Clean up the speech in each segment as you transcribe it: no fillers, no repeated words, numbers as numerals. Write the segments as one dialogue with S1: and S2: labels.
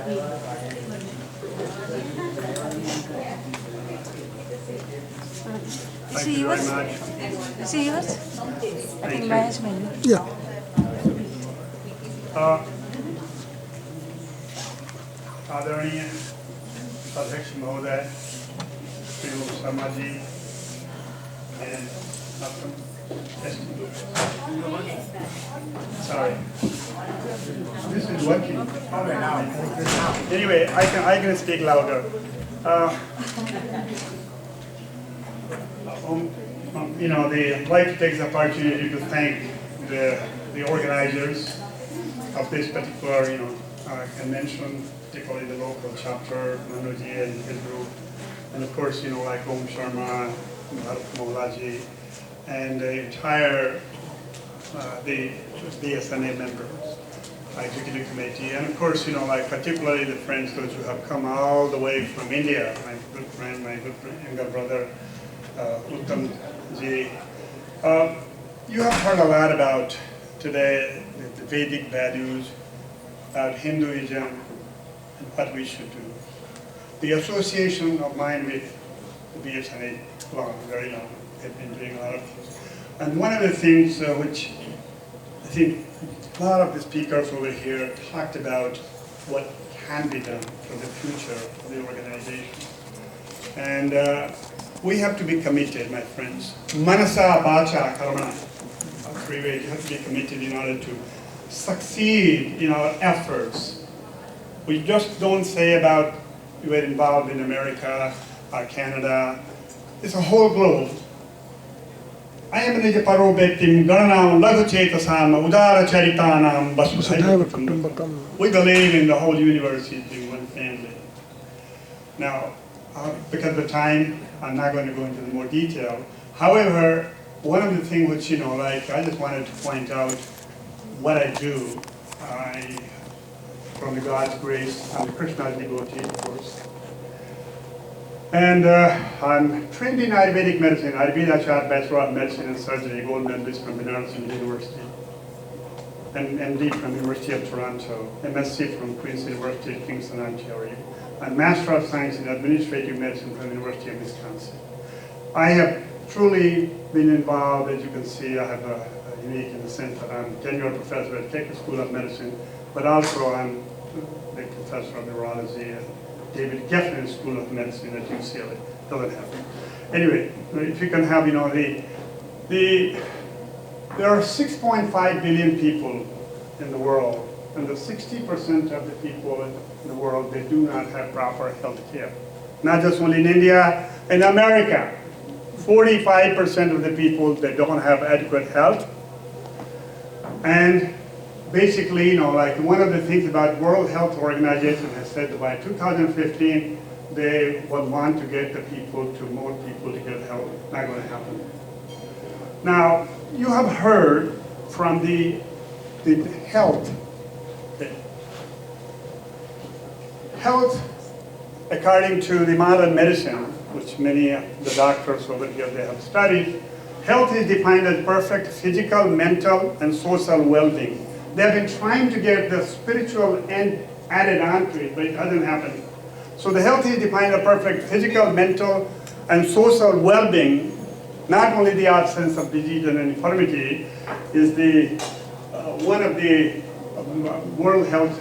S1: Is he yours? Is he yours? I think Mahesh menu.
S2: Yeah.
S3: आदरणीय अध्यक्ष महोदय श्री समाज जी sorry, this is working. Anyway, I can speak louder. You know, I'd like to take this opportunity to thank the organizers of this particular, convention, particularly the local chapter, Manuji and his group, and of course, like Om Sharma, Mohalaji, and the entire the BSNA members, executive committee, and of course, like particularly the friends, those who have come all the way from India, my good friend, my good younger brother, Uttam ji. You have heard a lot about today the Vedic values, about Hinduism, and what we should do. The association of mine with the BSNA very long, have been doing a lot of things. And one of the things which I think a lot of the speakers over here talked about what can be done for the future of the organization. And we have to be committed, my friends. Manasa, Bacha, Karma. Three ways. You have to be committed in order to succeed in our efforts. We just don't say about we were involved in America or Canada. It's a whole globe. I am Nija Parobektim, Garnam, Laguchetasam, Udara Charitanam, Basudaya. We believe in the whole universe is being one family. Now, because of the time, I'm not going to go into more detail. However, one of the things which, I just wanted to point out what I do. From the God's grace, I'm a Krishna's devotee, of course. And I'm trained in Ayurvedic medicine, Ayurveda Acharya, Bachelor of Medicine and Surgery, gold medalist from Banaras University, and MD from University of Toronto, MSc from Queen's University, Kingston, Ontario, and Master of Science in Administrative Medicine from the University of Wisconsin. I have truly been involved, as you can see, I have a unique in the sense that I'm tenured professor at Tempe School of Medicine, but also I'm the professor of neurology at David Geffen School of Medicine at UCLA. Doesn't happen. Anyway, if you can have, there are 6.5 billion people in the world, and the 60% of the people in the world, they do not have proper health care. Not just only in India, in America, 45% of the people, they don't have adequate health. And basically, like one of the things about World Health Organization has said that by 2015, they would want to get the people to more people to get help. Not going to happen. Now, you have heard from the health. Health, according to the modern medicine, which many of the doctors over here, they have studied, health is defined as perfect physical, mental, and social well-being. They've been trying to get the spiritual end added onto it, but it hasn't happened. So the health is defined as perfect physical, mental, and social well-being. Not only the absence of disease and infirmity is the one of the World Health.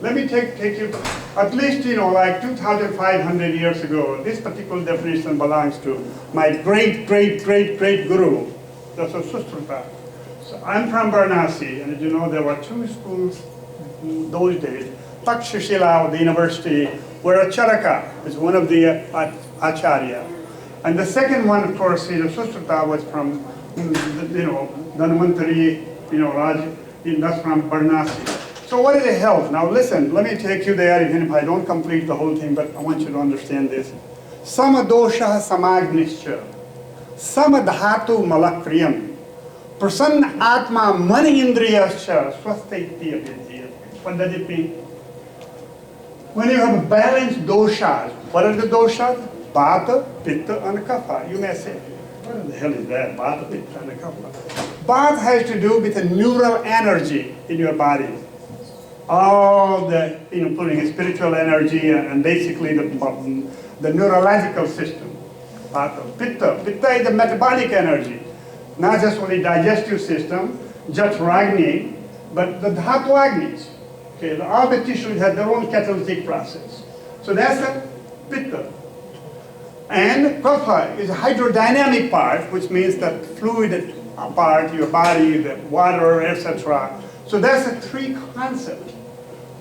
S3: Let me take you at least like 2,500 years ago. This particular definition belongs to my great guru, that's a Sustrata. I'm from Varanasi, and as you know, there were two schools in those days. Takshashila, the university, where Charaka is one of the Acharya. And the second one, of course, the Sustrata was from, Dhanvantari, Raj, that's from Varanasi. So what is the health? Now listen, let me take you there, even if I don't complete the whole thing, but I want you to understand this. Samadosha samagnischa, samadhatu malakriyam, prasanna atma mani indriyascha, swasthaiti avidya. What does it mean? When you have balanced doshas, what are the doshas? Vata, Pitta, and Kapha. You may say, what the hell is that? Vata, Pitta, and Kapha. Vata has to do with the neural energy in your body. all the, including spiritual energy and basically the neurological system. Pitta is the metabolic energy, not just only digestive system, just Ragni, but the Dhatu Agnis. Okay, all the tissues have their own catalytic process. So that's the Pitta. And Kapha is a hydrodynamic part, which means that fluid part, your body, the water, etc. So that's the three concepts.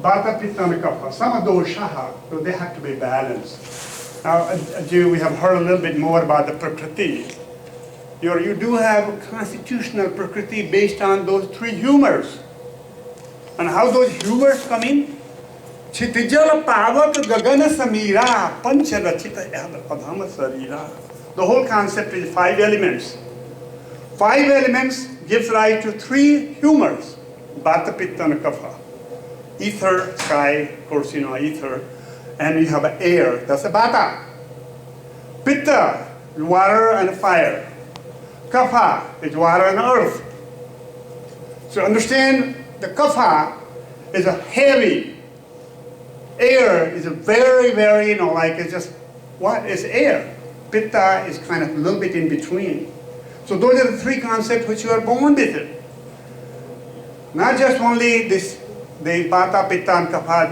S3: Vata, Pitta, and Kapha. Some of those Shaha, so they have to be balanced. Now, we have heard a little bit more about the Prakriti. You do have a constitutional Prakriti based on those three humors. And how those humors come in? Chitijala Pavak Gagana Samira Pancharachita Padhama Sarira. The whole concept is 5 elements. 5 elements gives rise to 3 humors. Vata, Pitta, and Kapha. Ether, sky, of course, ether. And you have air, that's a Vata. Pitta, water and fire. Kapha is water and earth. So understand, the Kapha is a heavy. Air is a very, very, it's just, what is air? Pitta is kind of a little bit in between. So those are the 3 concepts which you are born with it. Not just only this, the Vata, Pitta, and Kapha,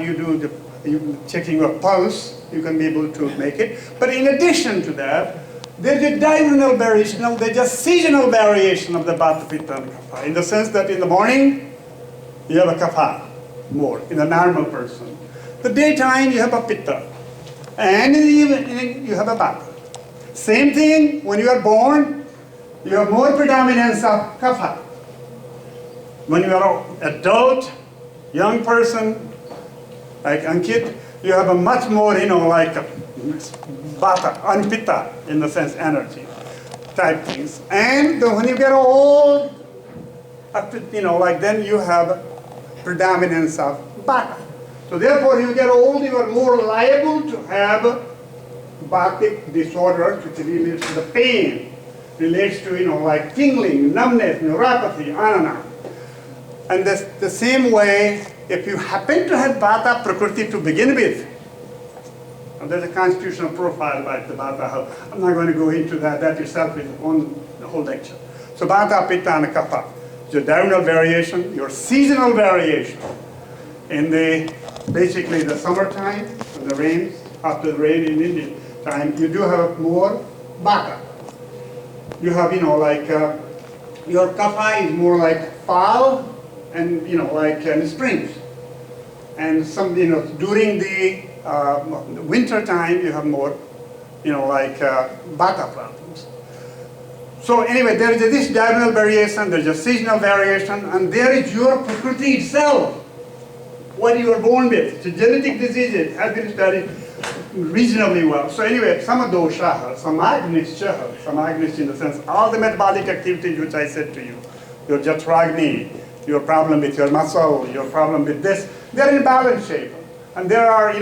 S3: you checking your pulse, you can be able to make it. But in addition to that, there's a diurnal variation, there's a seasonal variation of the Vata, Pitta, and Kapha. In the sense that in the morning, you have a Kapha more, in a normal person. The daytime, you have a Pitta. And in the evening, you have a Vata. Same thing, when you are born, you have more predominance of Kapha. When you are an adult, young person, like Ankit, you have a much more, like a Vata, and Pitta, in the sense energy type things. And when you get old, up to, then you have predominance of Vata. So therefore, you get old, you are more liable to have Vatic disorders, which relates to the pain, relates to, like tingling, numbness, neuropathy, on and on. And the same way, if you happen to have Vata Prakriti to begin with, and there's a constitutional profile about the Vata. I'm not going to go into that. That itself is on the whole lecture. So Vata, Pitta, and Kapha. Your diurnal variation, your seasonal variation. In basically the summertime, when the rains, after the rain in Indian time, you do have more Vata. You have, your Kapha is more like fall and, in springs. And some, during the winter time, you have more, Vata problems. So anyway, there is this diurnal variation, there is a seasonal variation, and there is your Prakriti itself, what you are born with. So genetic diseases have been studied reasonably well. So anyway, Samadoshaha, Samagnishaha, Samagnish in the sense, all the metabolic activities which I said to you, your Jatragni, your problem with your muscle, your problem with this, they're in balanced shape. And there are,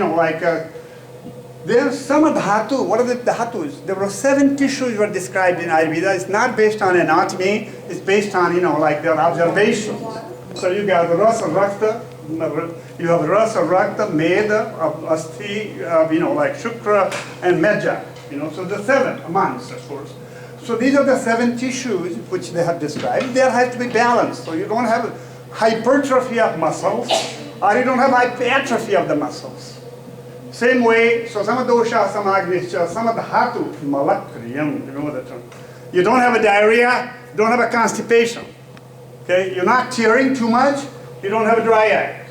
S3: there's some dhatu. What are the dhatus? There were 7 tissues were described in Ayurveda. It's not based on anatomy. It's based on, their observations. So you got the rasa rakta, you have rasa rakta, meda, asti, shukra, and meja. So the 7 amongst, of course. So these are the 7 tissues which they have described. There has to be balance. So you don't have hypertrophy of muscles, or you don't have hypertrophy of the muscles. Same way, so some of dosha, some agnisha, some of the hatu, malakriyam, you know that term. You don't have a diarrhea, you don't have a constipation. Okay, you're not tearing too much, you don't have a dry eye.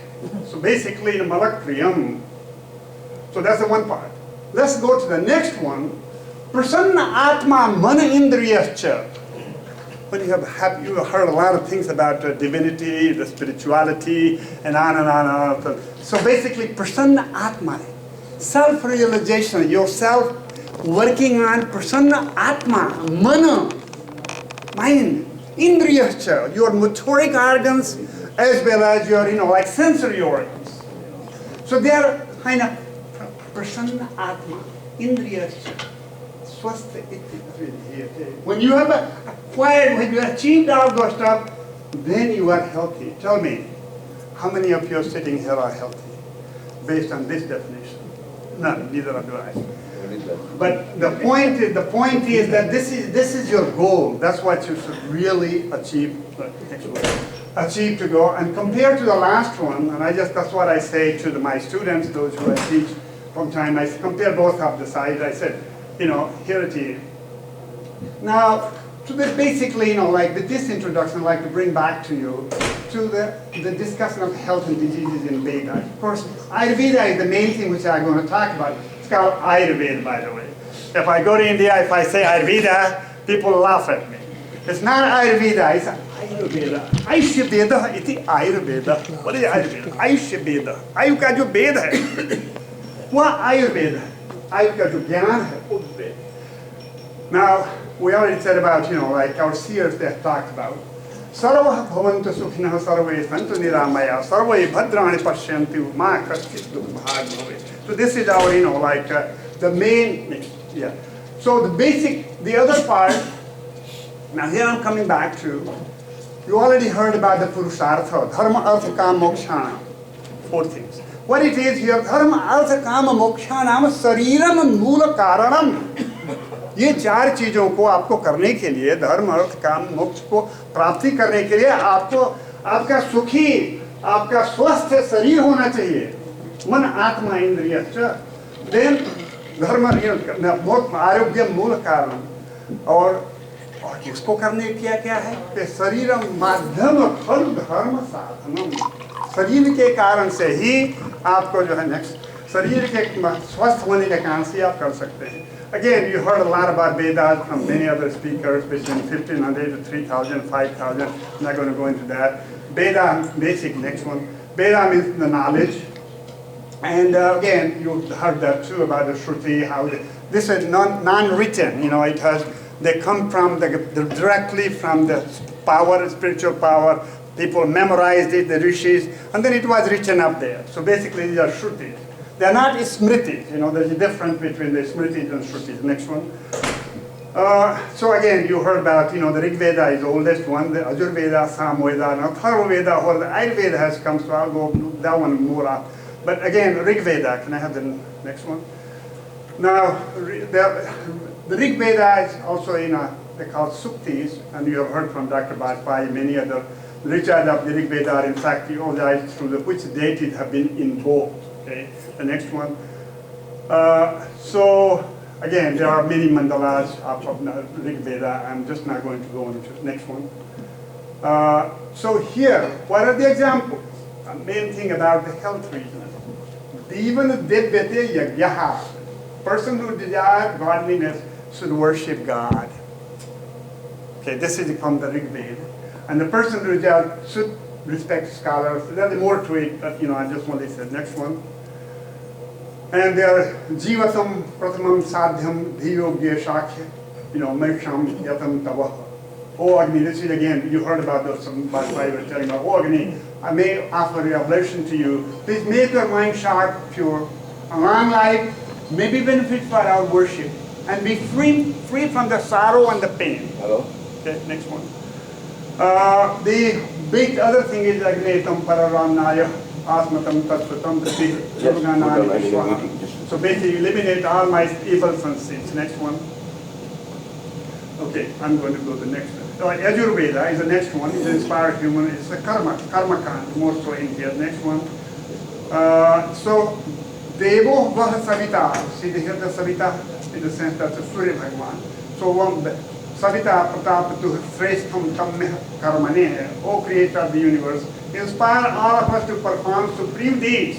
S3: So basically, the malakriyam. So that's the one part. Let's go to the next one. Prasanna atma mana indriyascha. When you have heard a lot of things about divinity, the spirituality, and on and on and on. So basically, prasanna atma. Self-realization, yourself working on prasanna atma, mana, mind, indriyascha, your motoric organs as well as your, sensory organs. So they are kind of prasanna atma, indriyascha, swastha iti. When you have acquired, when you achieved all those stuff, then you are healthy. Tell me, How many of you sitting here are healthy based on this definition? None, neither do I. But the point is that this is your goal. That's what you should really achieve. Achieve to go. And compared to the last one, and that's what I say to my students, those who I teach from time, I compare both of the sides. I said, here it is. Now, so that basically, like with this introduction, I'd like to bring back to you to the discussion of health and diseases in Veda. Of course, Ayurveda is the main thing which I'm going to talk about. It's called Ayurveda, by the way. If I go to India, if I say Ayurveda, people laugh at me. It's not Ayurveda, it's Ayurveda. Ayurveda, it's Ayurveda. What is Ayurveda? Ayurveda. Ayur का जो वेद है, वह Ayurveda. Ayur का जो ज्ञान है, वो वेद. Now, we already said about, like our seers they have talked about. Sarva bhavantu sukhinah sarve santu niramaya sarve bhadrani pashyantu ma kaschit dukbhag bhave. So this is our, like the main, yeah. So the other part, now here I'm coming back to, you already heard about the Purushartha, Dharma, Artha, Kama, Mokshana, 4 things. What it is here, Dharma, Artha, Kama, Mokshanam, Sariram, Mula, Karanam. ये 4 चीजों को आपको करने के लिए, धर्म अर्थ काम मोक्ष को प्राप्ति करने के लिए आपको आपका सुखी, आपका स्वस्थ शरीर होना चाहिए, मन आत्मा इंद्रिय देन धर्म आरोग्य मूल कारण और इसको करने क्या है कि शरीर माध्यम फल धर्म साधनम, शरीर के कारण से ही आपको जो है नेक्स्ट शरीर के स्वस्थ होने के कारण से आप कर सकते हैं. Again, you heard a lot about Vedas from many other speakers, between 1,500 to 3,000, 5,000. I'm not going to go into that. Veda, basic next one. Veda means the knowledge. And again, you heard that too about the Shruti, how this is non-written. They come from directly from the power, spiritual power. People memorized it, the rishis, and then it was written up there. So basically, these are Shrutis. They are not smritis. There's a difference between the smritis and shrutis. Next one. So again, you heard about, the Rig Veda is the oldest one, the Ajur Veda, Sam Veda, now Tharva Veda, or the Ayurveda has come, so I'll go that one more up. But again, Rig Veda, can I have the next one? Now, the Rig Veda is also they're called Suktis, and you have heard from Dr. Bajpai, many other Richard of the Rig Veda are in fact theorized through which deities have been invoked. Okay, the next one. So again, there are many mandalas of Rig Veda. I'm just not going to go into the next one. So here, what are the examples? The main thing about the health reason. Even Divyate Yagyaha, person who desires godliness should worship God. Okay, this is from the Rig Veda. And the person who desires should respect scholars. There's more to it, but I just want to say the next one. And there Jivatam Pratamam Sadhyam Dhiyogya Shakya, Meksham Yatam Tavaha. Oh Agni, this is again, you heard about those, some Bhagavad were telling about, oh Agni, I may offer a revelation to you. Please make your mind sharp, pure, a long life, maybe benefit for our worship, and be free from the sorrow and the pain. Hello? Okay, next one. The big other thing is Agnetam Pararamnaya. So basically eliminate all my evils and sins. Next one. Okay, I'm going to go to the next one. So Ajurveda is the next one. It's inspired human. It's the karma kant, more so in here. Next one. So Devo Vaha Savita. See the here the Savita in the sense that the Surya Bhagwan. So one Savita Pratapatu Shreshtham Tammeh Karmane, O creator of the universe, inspire all of us to perform supreme deeds.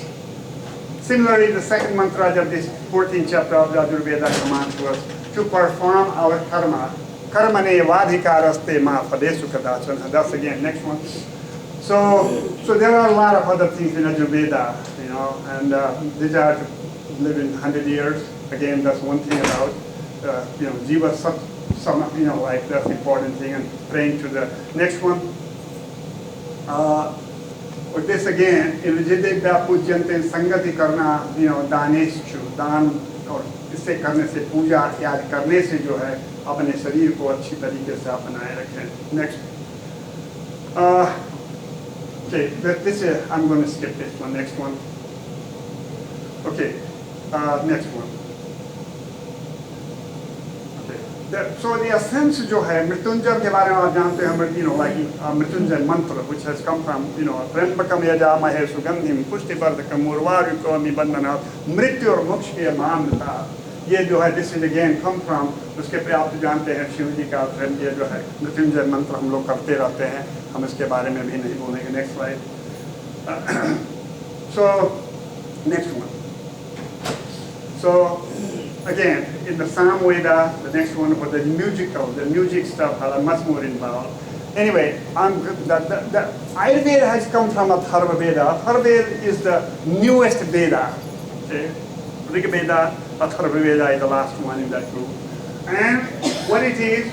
S3: Similarly, the second mantra of this 14th chapter of the Ajurveda commands to us to perform our karma. Karmane vadhikaraste ma padesu kadachana. That's again, next one. So there are a lot of other things in Ajurveda, and desire to live in 100 years. Again, that's one thing about, jiva some, like that's the important thing, and praying to the next one. With this again, Vijayadevya Pujyante Sangati Karna, Daneshu, दान और इससे करने से पूजा याद करने से जो है अपने शरीर को अच्छी तरीके से अपनाए रखें. Next. Okay, this is, I'm going to skip this one, next one. Okay, next one. So the essence जो है मृत्युंजय के बारे में आप जानते हैं like Mrityunjay mantra which has come from त्र्यंबकम यजामहे सुगंधिम पुष्टिवर्धकम उर्वारुकमिव बंधनात् मृत्यु और मोक्ष के मामता ये जो है this is again come from उसके पे आप जानते हैं शिव जी का ये जो है मृत्युंजय मंत्र हम लोग करते रहते हैं हम इसके बारे में भी नहीं बोलेंगे next slide so next one so again, in the Samveda, the next one for the music stuff are much more involved. Anyway, the Ayurveda has come from Atharva Veda. Atharva Veda is the newest Veda. Okay? Rig Veda, Atharva Veda is the last one in that group. And what it is,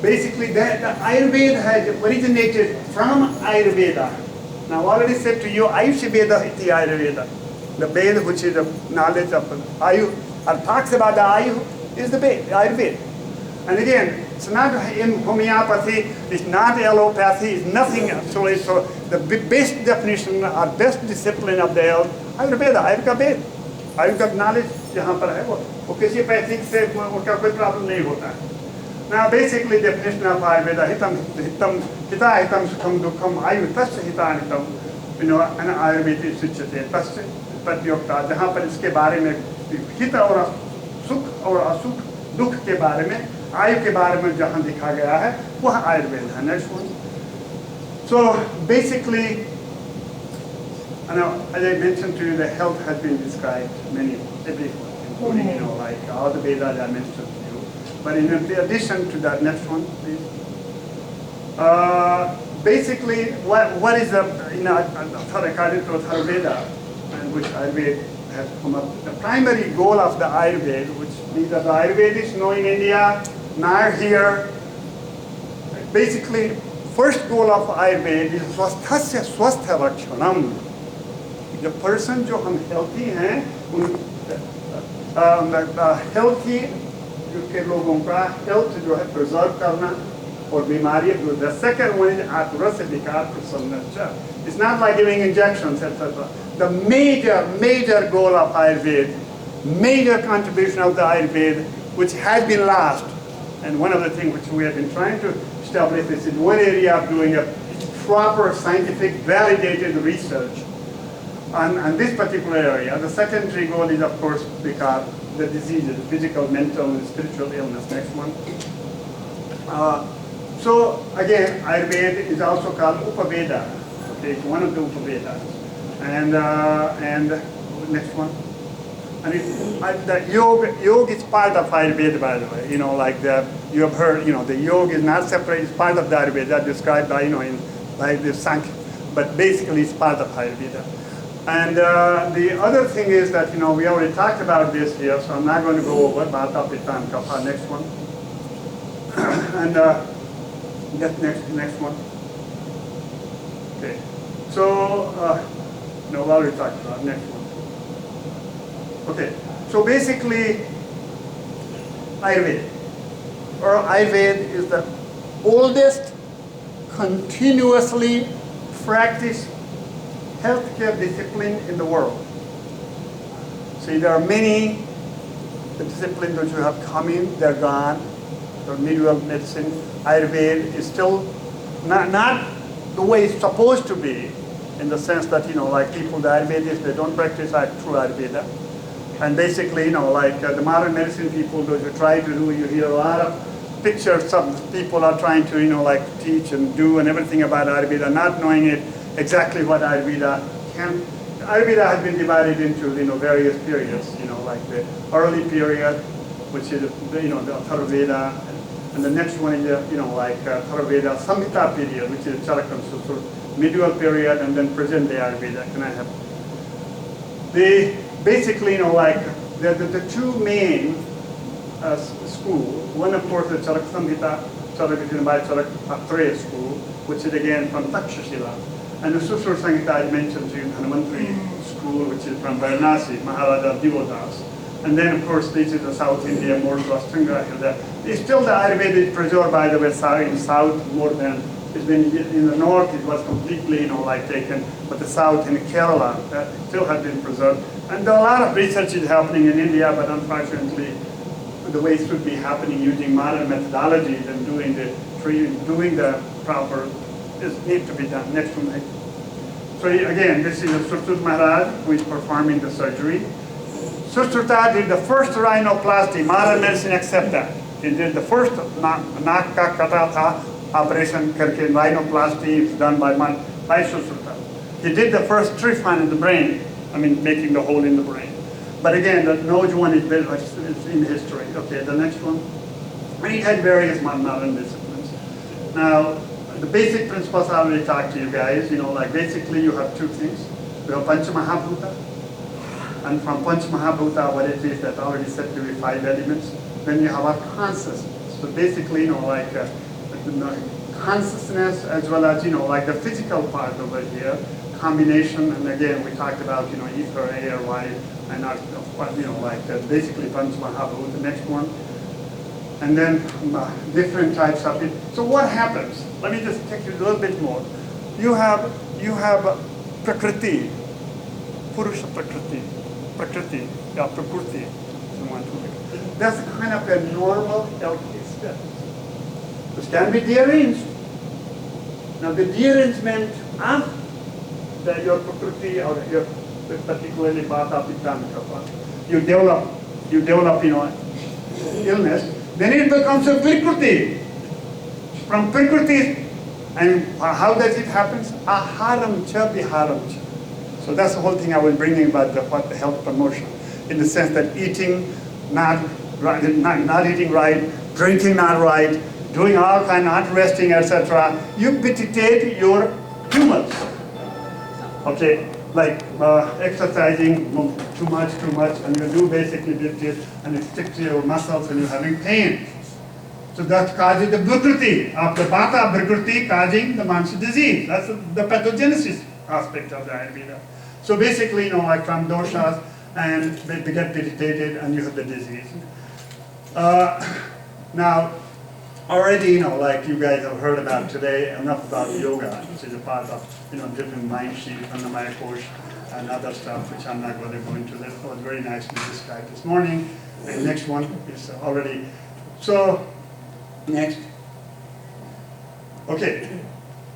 S3: basically the Ayurveda has originated from Ayurveda. Now, I already said to you, Ayush Veda is the Ayurveda. The Veda which is the knowledge of Ayush. And talks about the Ayu is the Ayurveda. And again, it's not in homeopathy, it's not allopathy, it's nothing actually. So the best definition or best discipline of the Ayurveda, Ayurveda. Ayurveda knowledge जहाँ पर है वो किसी Pethick से उसका कोई problem नहीं होता है. Now basically definition of Ayurveda, hita hitam sukham dukham ayu tasya hita hitam, and Ayurveda suchate tasya pratyokta, जहाँ पर इसके बारे में हित और सुख और असुख दुख के बारे में आयु के बारे में जहाँ लिखा गया है वह आयुर्वेद है. Next one. So basically, as I mentioned to you, the health has been described everywhere, including like all the Vedas I mentioned to you. But in addition to that, next one, please. Basically, what is the according to Ayurveda, and which Ayurveda has come up, the primary goal of the Ayurveda, which means that the Ayurvedics know in India, now here, basically, first goal of Ayurveda is swasthasya swastha rakshanam. The person जो हम healthy हैं, healthy के लोगों का health जो है preserve करना और बीमारी जो the second one is आतुरस्य विकार प्रसन्नच्च. It's not like giving injections, etc. The major goal of Ayurveda, major contribution of the Ayurveda, which has been lost, and one of the things which we have been trying to establish is in one area of doing a proper scientific validated research on this particular area. The secondary goal is, of course, because the diseases, physical, mental, and spiritual illness. Next one. So again, Ayurveda is also called Upaveda. Okay, it's one of the Upavedas. And next one. And the yoga is part of Ayurveda, by the way. Like you have heard, the yoga is not separate, it's part of the Ayurveda, described by, by the Sankhya, but basically it's part of Ayurveda. And the other thing is that, we already talked about this here, so I'm not going to go over Bhata, Pitta, and Kapha. Next one. And next one. Okay. So, no, we already talked about next one. Okay. So basically, Ayurveda is the oldest continuously practiced healthcare discipline in the world. See, there are many disciplines which have come in, they're gone. The medieval medicine, Ayurveda is still not the way it's supposed to be, in the sense that, like people, the Ayurvedists, they don't practice true Ayurveda. And basically, like the modern medicine people, those who try to do, you hear a lot of pictures of people are trying to, like teach and do and everything about Ayurveda, not knowing it exactly what Ayurveda can. Ayurveda has been divided into, various periods, like the early period, which is, the Atharva Veda, and the next one is, like Atharva Veda Samhita period, which is Charakam, so medieval period, and then present day Ayurveda. Can I have? Basically, like the two main schools. One, of course, the Charak Samhita, Charak by Charak Atreya school, which is again from Takshashila. And the Susur Samhita I mentioned to you, Hanumantri school, which is from Varanasi, Maharaja Divodas. And then, of course, this is the South India, more to Ashtanga. Still the Ayurveda is preserved, by the way, in South more than It's been in the north, it was completely, like taken, but the south in Kerala, that still has been preserved. And a lot of research is happening in India, but unfortunately, the way it should be happening using modern methodologies and doing the proper, need to be done. Next one. So again, this is Surtut Maharaj who is performing the surgery. Surtuta did the first rhinoplasty, modern medicine accept that. He did the first naak ka kata tha operation karke rhinoplasty done by Surtuta. He did the first trypan in the brain, making the hole in the brain. But again, the nose one is in history. Okay, the next one. And he had various modern disciplines. Now, the basic principles I already talked to you guys, like basically you have two things. You have Pancha Mahabhuta, and from Pancha Mahabhuta, what it is that already said to be 5 elements. Then you have our consciousness. So basically, consciousness as well as, like the physical part over here, combination, and again, we talked about, ether, air, light, and basically Pancha Mahabhuta, the next one. And then different types of it. So what happens? Let me just take you a little bit more. You have Prakriti, Purusha Prakriti, Prakriti. That's kind of a normal healthy step. This can be deranged. Now the derangement of your Prakriti or your particularly Vata, Pitta, and Kapha, you develop illness. Then it becomes a Prakriti. From Prakriti, and how does it happen? Aharam cha viharam cha. So that's the whole thing I was bringing about the health promotion, in the sense that eating not eating right, drinking not right, doing all kind, not resting, etc. You mitigate your tumors. Okay, like exercising too much, and you do basically this, and it sticks to your muscles, and you're having pain. So that causes the Prakriti of the Vata Prakriti causing the Mansa disease. That's the pathogenesis aspect of the Ayurveda. So basically, like from doshas, and they get irritated, and you have the disease. Now, already, like you guys have heard about today, enough about yoga, which is a part of, different mind sheet, Annamaya Kosh, and other stuff, which I'm not going to go into. That was very nicely described this morning. The next one is already. So, next. Okay.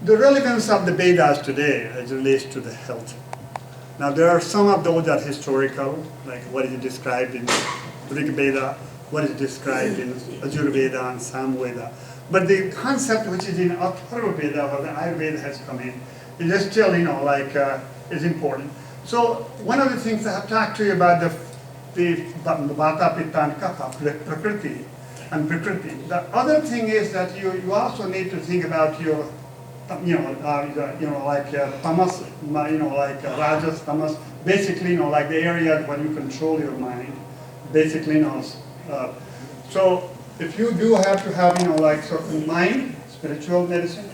S3: The relevance of the Vedas today as it relates to the health. Now, there are some of those that are historical, like what is described in Rig Veda, what is described in Ajurveda and Samveda. But the concept which is in Atharva Veda or the Ayurveda has come in, it is still, is important. So one of the things I have talked to you about the Vata, Pitta, and Kapha, Prakriti and Prakriti. The other thing is that you also need to think about your, tamas, rajas, tamas, basically, like the area where you control your mind, basically, so if you do have to have, certain mind, spiritual medicine,